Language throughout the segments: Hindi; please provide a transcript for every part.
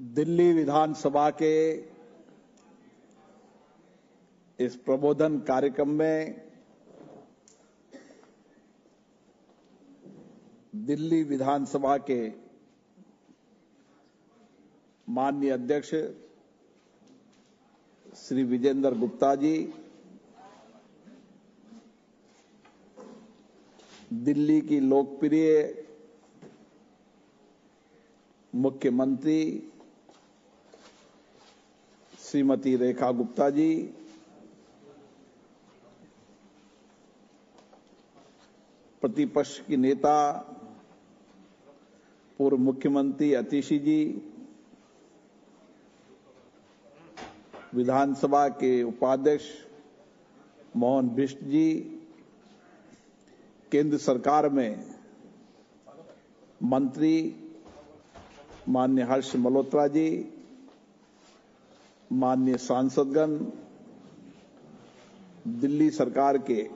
दिल्ली विधानसभा के इस प्रबोधन कार्यक्रम में दिल्ली विधानसभा के माननीय अध्यक्ष श्री विजेंद्र गुप्ता जी, दिल्ली की लोकप्रिय मुख्यमंत्री श्रीमती रेखा गुप्ता जी, प्रतिपक्ष की नेता पूर्व मुख्यमंत्री अतिशी जी, विधानसभा के उपाध्यक्ष मोहन बिष्ट जी, केंद्र सरकार में मंत्री माननीय हर्ष मल्होत्रा जी, माननीय सांसदगण, दिल्ली सरकार के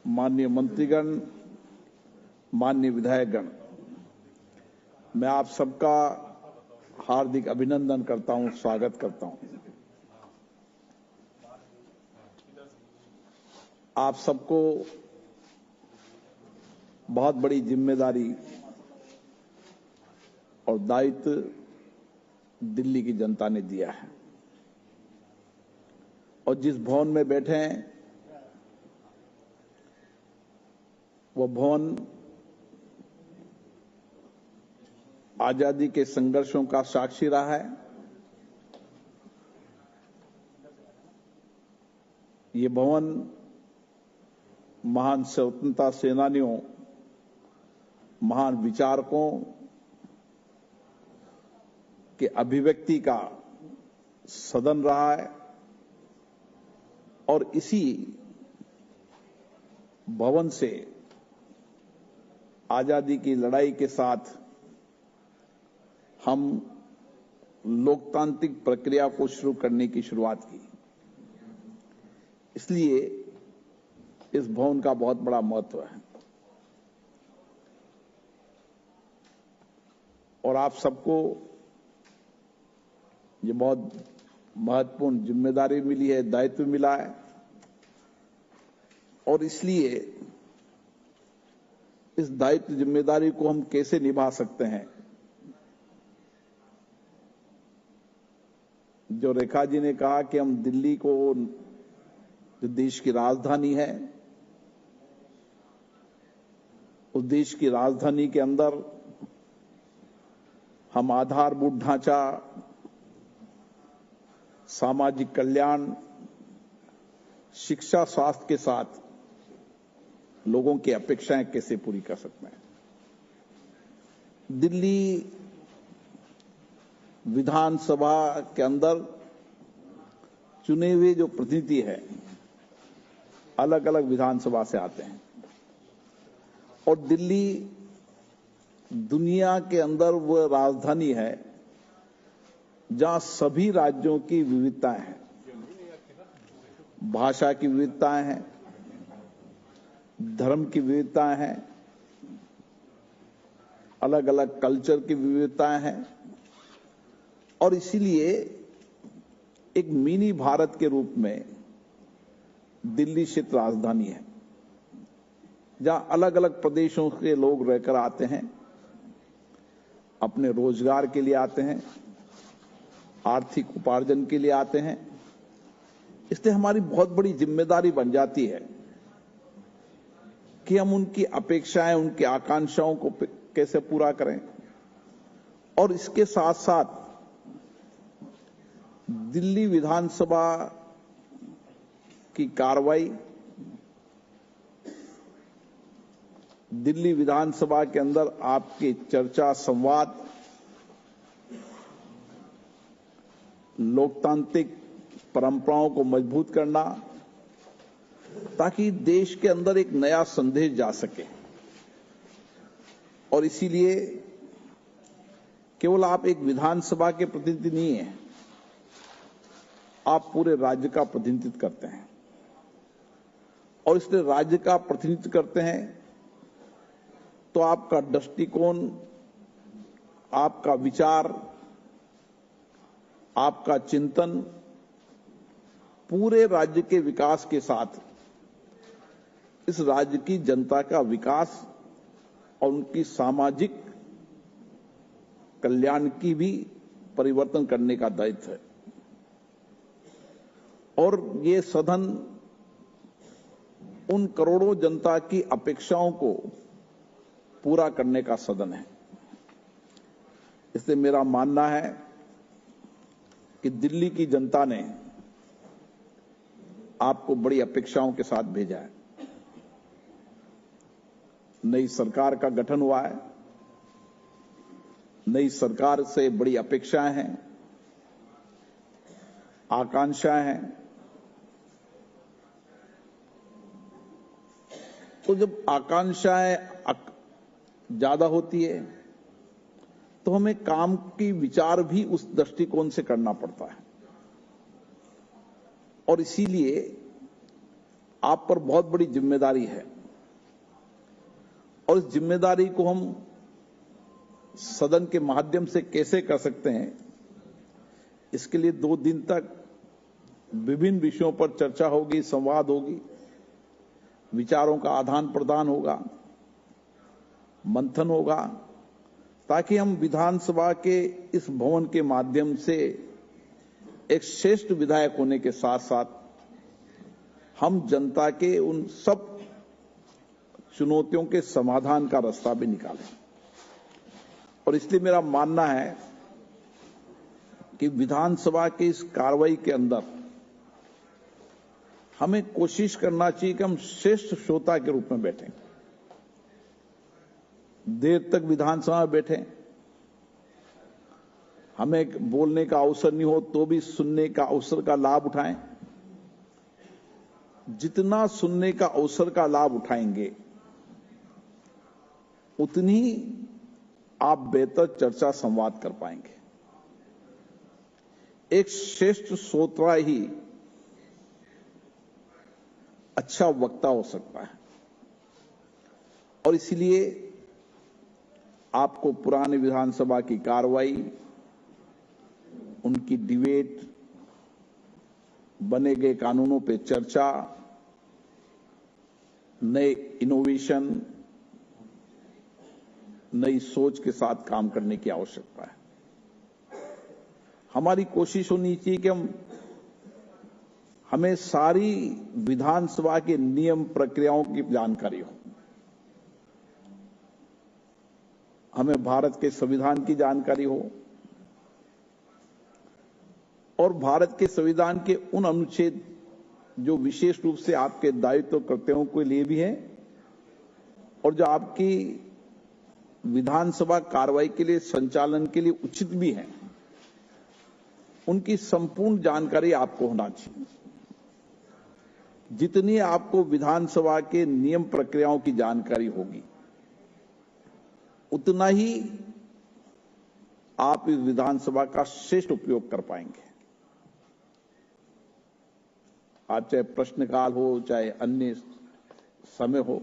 माननीय मंत्रीगण, माननीय विधायकगण, मैं आप सबका हार्दिक अभिनंदन करता हूं, स्वागत करता हूं। आप सबको बहुत बड़ी जिम्मेदारी और दायित्व दिल्ली की जनता ने दिया है और जिस भवन में बैठे हैं वो भवन आजादी के संघर्षों का साक्षी रहा है। ये भवन महान स्वतंत्रता सेनानियों, महान विचारकों के अभिव्यक्ति का सदन रहा है और इसी भवन से आजादी की लड़ाई के साथ हम लोकतांत्रिक प्रक्रिया को शुरू करने की शुरुआत की। इसलिए इस भवन का बहुत बड़ा महत्व है और आप सबको ये बहुत महत्वपूर्ण जिम्मेदारी मिली है, दायित्व मिला है और इसलिए इस दायित्व जिम्मेदारी को हम कैसे निभा सकते हैं। जो रेखा जी ने कहा कि हम दिल्ली को, जो देश की राजधानी है, उस देश की राजधानी के अंदर हम आधारभूत ढांचा, सामाजिक कल्याण, शिक्षा, स्वास्थ्य के साथ लोगों की अपेक्षाएं कैसे पूरी कर सकते हैं। दिल्ली विधानसभा के अंदर चुने हुए जो प्रतिनिधि है अलग अलग विधानसभा से आते हैं और दिल्ली दुनिया के अंदर वह राजधानी है जहां सभी राज्यों की विविधताएं हैं, भाषा की विविधताएं हैं, धर्म की विविधताएं हैं, अलग अलग कल्चर की विविधताएं हैं और इसीलिए एक मिनी भारत के रूप में दिल्ली क्षेत्र राजधानी है जहां अलग अलग प्रदेशों के लोग रहकर आते हैं, अपने रोजगार के लिए आते हैं, आर्थिक उपार्जन के लिए आते हैं। इसलिए हमारी बहुत बड़ी जिम्मेदारी बन जाती है कि हम उनकी अपेक्षाएं, उनकी आकांक्षाओं को कैसे पूरा करें और इसके साथ साथ दिल्ली विधानसभा की कार्रवाई, दिल्ली विधानसभा के अंदर आपकी चर्चा, संवाद, लोकतांत्रिक परंपराओं को मजबूत करना ताकि देश के अंदर एक नया संदेश जा सके और इसीलिए केवल आप एक विधानसभा के प्रतिनिधि नहीं हैं, आप पूरे राज्य का प्रतिनिधित्व करते हैं और इसलिए राज्य का प्रतिनिधित्व करते हैं तो आपका दृष्टिकोण, आपका विचार आपका चिंतन पूरे राज्य के विकास के साथ इस राज्य की जनता का विकास और उनकी सामाजिक कल्याण की भी परिवर्तन करने का दायित्व है। और ये सदन उन करोड़ों जनता की अपेक्षाओं को पूरा करने का सदन है। इसलिए मेरा मानना है कि दिल्ली की जनता ने आपको बड़ी अपेक्षाओं के साथ भेजा है। नई सरकार का गठन हुआ है, नई सरकार से बड़ी अपेक्षाएं हैं, आकांक्षाएं हैं। तो जब आकांक्षाएं ज्यादा होती है तो हमें काम की विचार भी उस दृष्टिकोण से करना पड़ता है। और इसीलिए आप पर बहुत बड़ी जिम्मेदारी है और इस जिम्मेदारी को हम सदन के माध्यम से कैसे कर सकते हैं, इसके लिए 2 दिन तक विभिन्न विषयों पर चर्चा होगी, संवाद होगी, विचारों का आदान प्रदान होगा, मंथन होगा, ताकि हम विधानसभा के इस भवन के माध्यम से एक श्रेष्ठ विधायक होने के साथ साथ हम जनता के उन सब चुनौतियों के समाधान का रास्ता भी निकालें। और इसलिए मेरा मानना है कि विधानसभा की इस कार्रवाई के अंदर हमें कोशिश करना चाहिए कि हम श्रेष्ठ श्रोता के रूप में बैठें, देर तक विधानसभा में बैठें, हमें बोलने का अवसर नहीं हो तो भी सुनने का अवसर का लाभ उठाएं। जितना सुनने का अवसर का लाभ उठाएंगे उतनी आप बेहतर चर्चा संवाद कर पाएंगे। एक श्रेष्ठ श्रोता ही अच्छा वक्ता हो सकता है। और इसलिए आपको पुरानी विधानसभा की कार्रवाई, उनकी डिबेट, बने गए कानूनों पे चर्चा, नए इनोवेशन, नई सोच के साथ काम करने की आवश्यकता है। हमारी कोशिश होनी चाहिए कि हमें सारी विधानसभा के नियम प्रक्रियाओं की जानकारी हो, हमें भारत के संविधान की जानकारी हो और भारत के संविधान के उन अनुच्छेद जो विशेष रूप से आपके दायित्व कर्तव्यों के लिए भी है और जो आपकी विधानसभा कार्रवाई के लिए, संचालन के लिए उचित भी है, उनकी संपूर्ण जानकारी आपको होना चाहिए। जितनी आपको विधानसभा के नियम प्रक्रियाओं की जानकारी होगी उतना ही आप इस विधानसभा का श्रेष्ठ उपयोग कर पाएंगे। आज चाहे प्रश्नकाल हो, चाहे अन्य समय हो,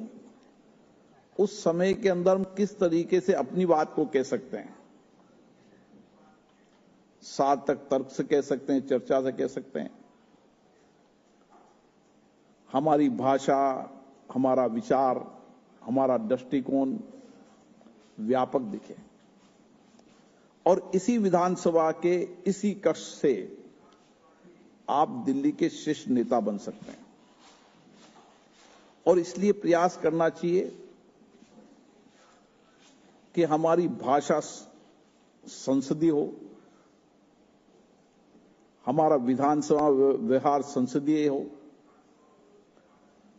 उस समय के अंदर हम किस तरीके से अपनी बात को कह सकते हैं, साथ तक तर्क से कह सकते हैं, चर्चा से कह सकते हैं, हमारी भाषा, हमारा विचार, हमारा दृष्टिकोण व्यापक दिखे और इसी विधानसभा के इसी कक्ष से आप दिल्ली के श्रेष्ठ नेता बन सकते हैं। और इसलिए प्रयास करना चाहिए कि हमारी भाषा संसदीय हो, हमारा विधानसभा व्यवहार संसदीय हो,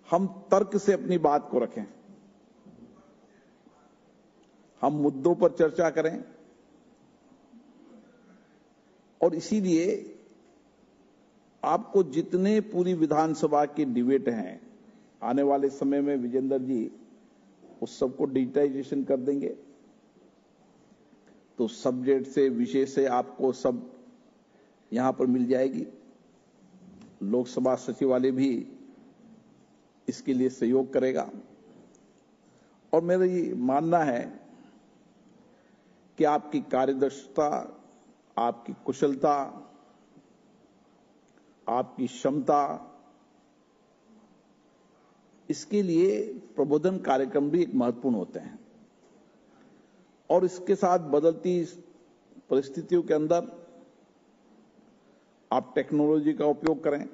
हम तर्क से अपनी बात को रखें, हम मुद्दों पर चर्चा करें। और इसीलिए आपको जितने पूरी विधानसभा की डिबेट हैं, आने वाले समय में विजेंद्र जी उस सबको डिजिटाइजेशन कर देंगे, तो सब्जेक्ट से, विषय से आपको सब यहां पर मिल जाएगी। लोकसभा सचिवालय भी इसके लिए सहयोग करेगा। और मेरा ये मानना है कि आपकी कार्यदक्षता, आपकी कुशलता, आपकी क्षमता, इसके लिए प्रबोधन कार्यक्रम भी एक महत्वपूर्ण होते हैं। और इसके साथ बदलती परिस्थितियों के अंदर आप टेक्नोलॉजी का उपयोग करें,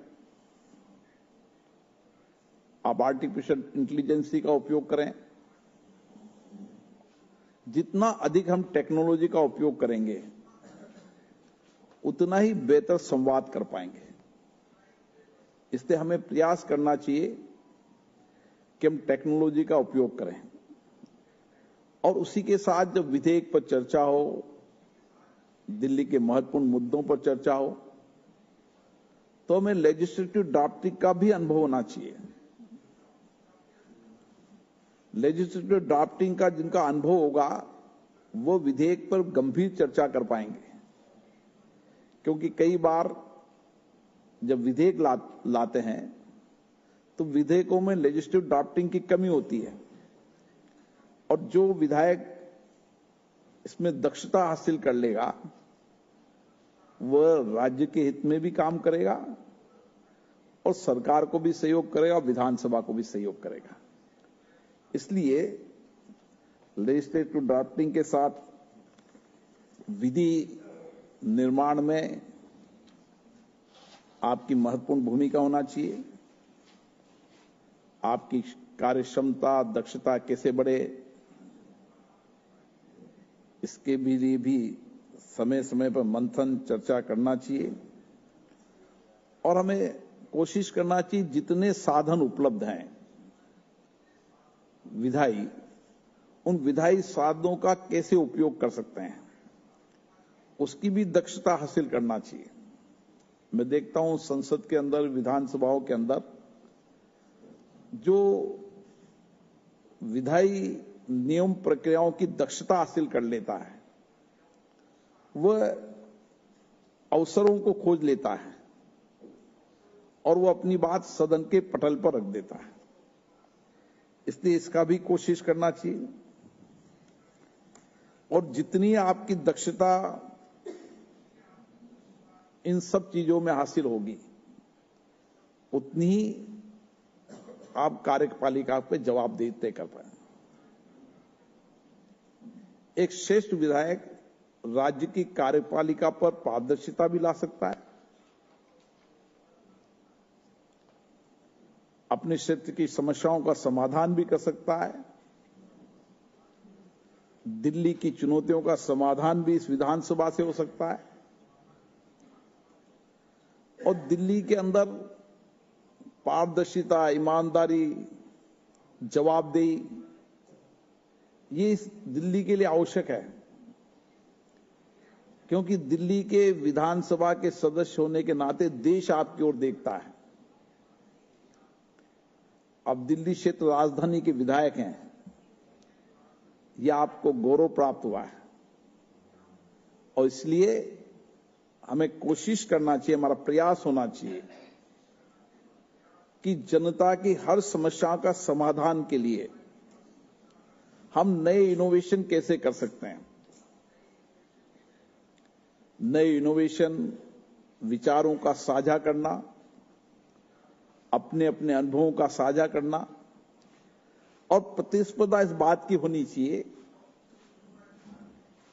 आप आर्टिफिशियल इंटेलिजेंस का उपयोग करें। जितना अधिक हम टेक्नोलॉजी का उपयोग करेंगे उतना ही बेहतर संवाद कर पाएंगे। इसलिए हमें प्रयास करना चाहिए कि हम टेक्नोलॉजी का उपयोग करें और उसी के साथ जब विधेयक पर चर्चा हो, दिल्ली के महत्वपूर्ण मुद्दों पर चर्चा हो, तो हमें लेजिस्लेटिव ड्राफ्टिंग का भी अनुभव होना चाहिए। लेजिस्लेटिव ड्राफ्टिंग का जिनका अनुभव होगा वो विधेयक पर गंभीर चर्चा कर पाएंगे, क्योंकि कई बार जब विधेयक लाते हैं तो विधेयकों में लेजिस्लेटिव ड्राफ्टिंग की कमी होती है और जो विधायक इसमें दक्षता हासिल कर लेगा वह राज्य के हित में भी काम करेगा और सरकार को भी सहयोग करेगा और विधानसभा को भी सहयोग करेगा। इसलिए लेजिस्लेटिव ड्राफ्टिंग के साथ विधि निर्माण में आपकी महत्वपूर्ण भूमिका होना चाहिए। आपकी कार्यक्षमता, दक्षता कैसे बढ़े, इसके लिए भी समय समय पर मंथन चर्चा करना चाहिए और हमें कोशिश करना चाहिए जितने साधन उपलब्ध हैं विधायी, उन विधायी साधनों का कैसे उपयोग कर सकते हैं उसकी भी दक्षता हासिल करना चाहिए। मैं देखता हूं संसद के अंदर, विधानसभाओं के अंदर जो विधायी नियम प्रक्रियाओं की दक्षता हासिल कर लेता है वह अवसरों को खोज लेता है और वो अपनी बात सदन के पटल पर रख देता है। इसलिए इसका भी कोशिश करना चाहिए और जितनी आपकी दक्षता इन सब चीजों में हासिल होगी उतनी ही आप कार्यपालिका पे जवाबदेही तय कर पाएंगे। एक श्रेष्ठ विधायक राज्य की कार्यपालिका पर पारदर्शिता भी ला सकता है, अपने क्षेत्र की समस्याओं का समाधान भी कर सकता है, दिल्ली की चुनौतियों का समाधान भी इस विधानसभा से हो सकता है और दिल्ली के अंदर पारदर्शिता, ईमानदारी, जवाबदेही ये इस दिल्ली के लिए आवश्यक है, क्योंकि दिल्ली के विधानसभा के सदस्य होने के नाते देश आपकी ओर देखता है। अब दिल्ली क्षेत्र राजधानी के विधायक हैं, यह आपको गौरव प्राप्त हुआ है और इसलिए हमें कोशिश करना चाहिए, हमारा प्रयास होना चाहिए कि जनता की हर समस्या का समाधान के लिए हम नए इनोवेशन कैसे कर सकते हैं। नए इनोवेशन, विचारों का साझा करना, अपने अपने अनुभवों का साझा करना और प्रतिस्पर्धा इस बात की होनी चाहिए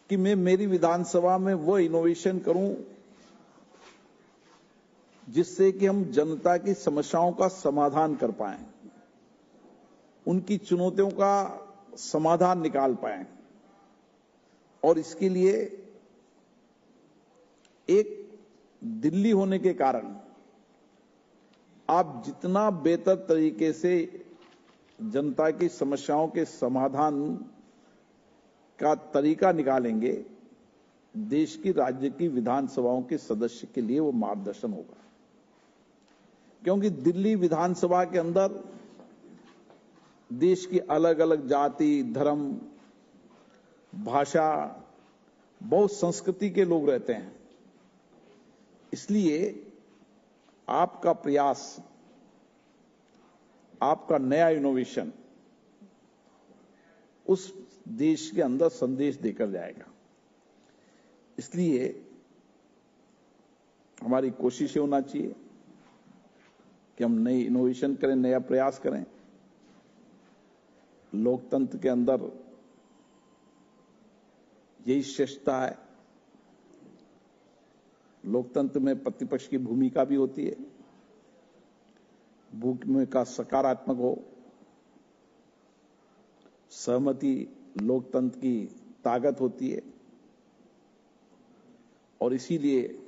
कि मैं मेरी विधानसभा में वो इनोवेशन करूं जिससे कि हम जनता की समस्याओं का समाधान कर पाएं, उनकी चुनौतियों का समाधान निकाल पाएं और इसके लिए एक दिल्ली होने के कारण आप जितना बेहतर तरीके से जनता की समस्याओं के समाधान का तरीका निकालेंगे, देश की राज्य की विधानसभाओं के सदस्य के लिए वो मार्गदर्शन होगा। क्योंकि दिल्ली विधानसभा के अंदर देश की अलग अलग जाति, धर्म, भाषा, बहुत संस्कृति के लोग रहते हैं। इसलिए आपका प्रयास, आपका नया इनोवेशन उस देश के अंदर संदेश देकर जाएगा। इसलिए हमारी कोशिश होना चाहिए कि हम नई इनोवेशन करें, नया प्रयास करें। लोकतंत्र के अंदर यही श्रेष्ठता है। लोकतंत्र में प्रतिपक्ष की भूमिका भी होती है, भूमिका सकारात्मक हो। सहमति लोकतंत्र की ताकत होती है और इसीलिए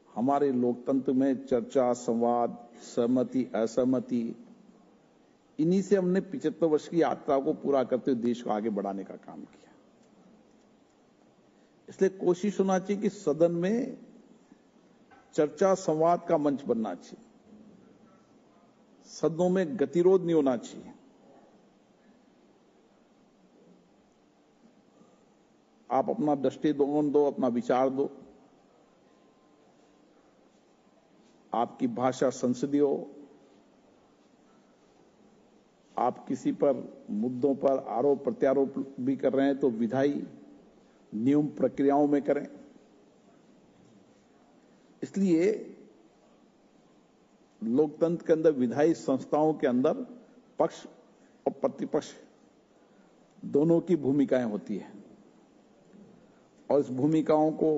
हमारे लोकतंत्र में चर्चा, संवाद, सहमति, असहमति, इन्हीं से हमने 75 वर्ष की यात्रा को पूरा करते हुए देश को आगे बढ़ाने का काम किया। इसलिए कोशिश होना चाहिए कि सदन में चर्चा, संवाद का मंच बनना चाहिए। सदनों में गतिरोध नहीं होना चाहिए। आप अपना दृष्टिकोण दो, अपना विचार दो। आपकी भाषा संसदीय हो। आप किसी पर मुद्दों पर आरोप प्रत्यारोप भी कर रहे हैं तो विधायी नियम प्रक्रियाओं में करें। इसलिए लोकतंत्र के अंदर विधायी संस्थाओं के अंदर पक्ष और प्रतिपक्ष दोनों की भूमिकाएं होती है और इस भूमिकाओं को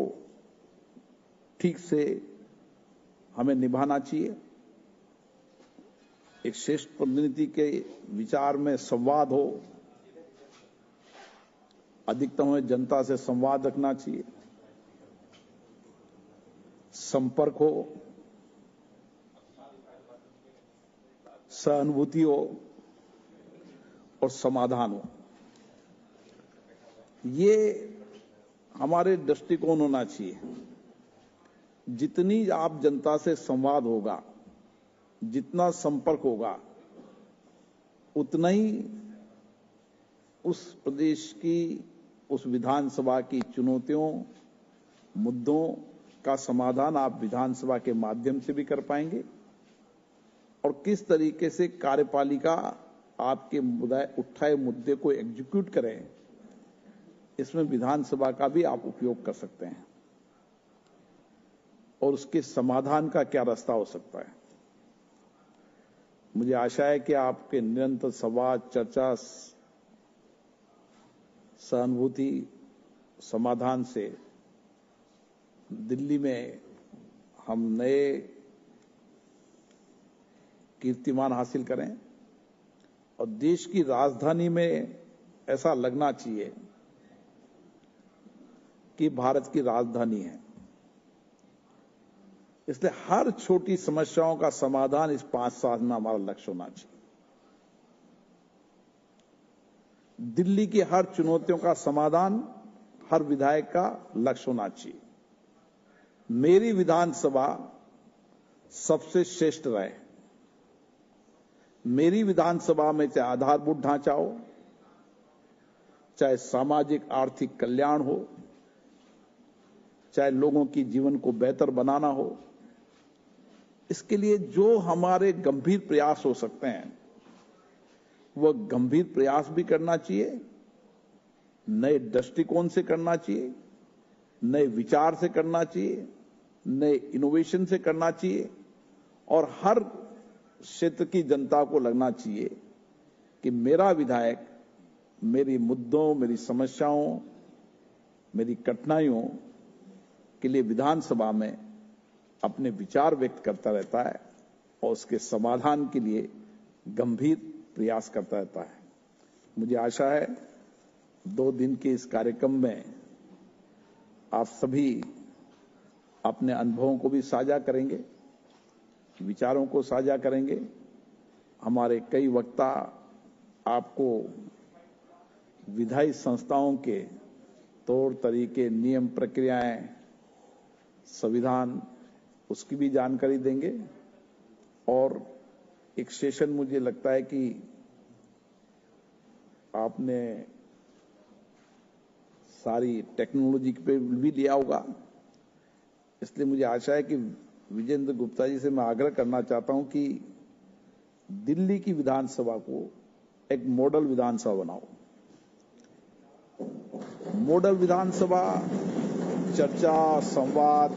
ठीक से हमें निभाना चाहिए। एक श्रेष्ठ प्रतिनिधि के विचार में संवाद हो, अधिकतम हमें जनता से संवाद रखना चाहिए, संपर्क हो, सहानुभूति हो और समाधान हो। ये हमारे दृष्टिकोण होना चाहिए। जितनी आप जनता से संवाद होगा, जितना संपर्क होगा, उतना ही उस प्रदेश की, उस विधानसभा की चुनौतियों, मुद्दों का समाधान आप विधानसभा के माध्यम से भी कर पाएंगे और किस तरीके से कार्यपालिका आपके उठाए मुद्दे को एग्जीक्यूट करें, इसमें विधानसभा का भी आप उपयोग कर सकते हैं और उसके समाधान का क्या रास्ता हो सकता है। मुझे आशा है कि आपके निरंतर संवाद, चर्चा, सहानुभूति, समाधान से दिल्ली में हम नए कीर्तिमान हासिल करें और देश की राजधानी में ऐसा लगना चाहिए कि भारत की राजधानी है। इसलिए हर छोटी समस्याओं का समाधान इस 5 साल में हमारा लक्ष्य होना चाहिए। दिल्ली की हर चुनौतियों का समाधान हर विधायक का लक्ष्य होना चाहिए। मेरी विधानसभा सबसे श्रेष्ठ रहे। मेरी विधानसभा में चाहे आधारभूत ढांचा हो, चाहे सामाजिक आर्थिक कल्याण हो, चाहे लोगों की जीवन को बेहतर बनाना हो, इसके लिए जो हमारे गंभीर प्रयास हो सकते हैं वह गंभीर प्रयास भी करना चाहिए, नए दृष्टिकोण से करना चाहिए, नए विचार से करना चाहिए, नए इनोवेशन से करना चाहिए और हर क्षेत्र की जनता को लगना चाहिए कि मेरा विधायक मेरी मुद्दों, मेरी समस्याओं, मेरी कठिनाइयों के लिए विधानसभा में अपने विचार व्यक्त करता रहता है और उसके समाधान के लिए गंभीर प्रयास करता रहता है। मुझे आशा है 2 दिन के इस कार्यक्रम में आप सभी अपने अनुभवों को भी साझा करेंगे, विचारों को साझा करेंगे। हमारे कई वक्ता आपको विधायी संस्थाओं के तौर तरीके, नियम, प्रक्रियाएं, संविधान, उसकी भी जानकारी देंगे और एक सेशन मुझे लगता है कि आपने सारी टेक्नोलॉजी पे भी लिया होगा। इसलिए मुझे आशा है कि विजेंद्र गुप्ता जी से मैं आग्रह करना चाहता हूं कि दिल्ली की विधानसभा को एक मॉडल विधानसभा बनाओ। मॉडल विधानसभा चर्चा, संवाद,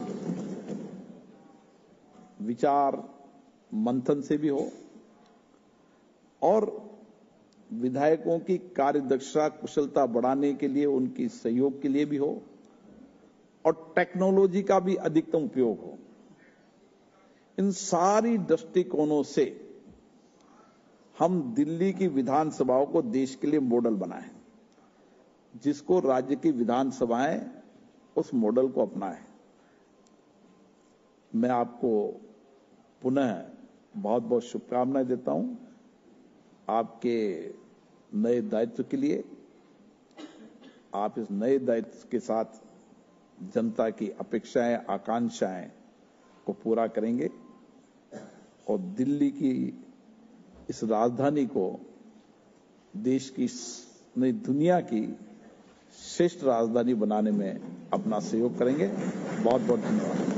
विचार मंथन से भी हो और विधायकों की कार्यदक्षता कुशलता बढ़ाने के लिए उनकी सहयोग के लिए भी हो और टेक्नोलॉजी का भी अधिकतम उपयोग हो। इन सारी दृष्टिकोणों से हम दिल्ली की विधानसभाओं को देश के लिए मॉडल बनाएं, जिसको राज्य की विधानसभाएं उस मॉडल को अपनाएं। मैं आपको पुनः बहुत बहुत शुभकामनाएं देता हूं आपके नए दायित्व के लिए। आप इस नए दायित्व के साथ जनता की अपेक्षाएं, आकांक्षाएं को पूरा करेंगे और दिल्ली की इस राजधानी को देश की नहीं दुनिया की श्रेष्ठ राजधानी बनाने में अपना सहयोग करेंगे। बहुत बहुत धन्यवाद।